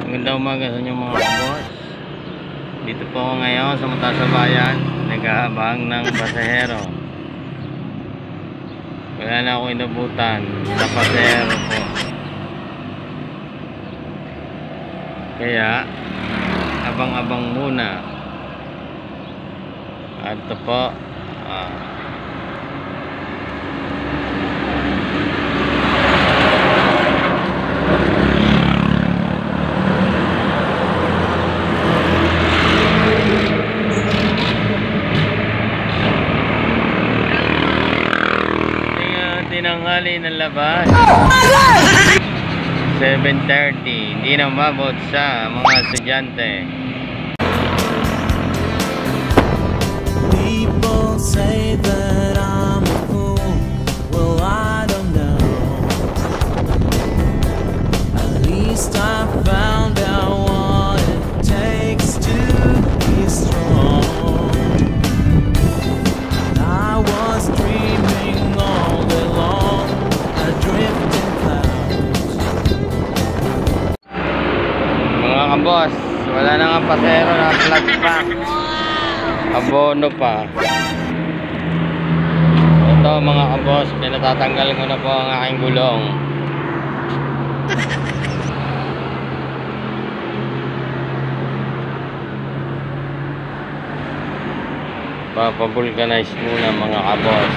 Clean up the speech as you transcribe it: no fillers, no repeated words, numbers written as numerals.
Magandang umaga sa inyo mga boss. Dito po ako ngayon sa mata sa bayan, naghahabang ng pasahero. Wala na akong inabutan na pasahero po. Kaya abang-abang muna. At ito po tinanghali ng labas 7:30, hindi na umabot sa mga estudyante. People say that I'm a fool. Well, I don't know. At least I found out what it takes to be strong. I was dreaming all day long, adrift in clouds. Mga kaboss, wala na nga pasahero na flat pack. Abono pa. Ito mga kaboss, pinatatanggal ko na po ang aking gulong. Papavulcanize muna mga kaboss.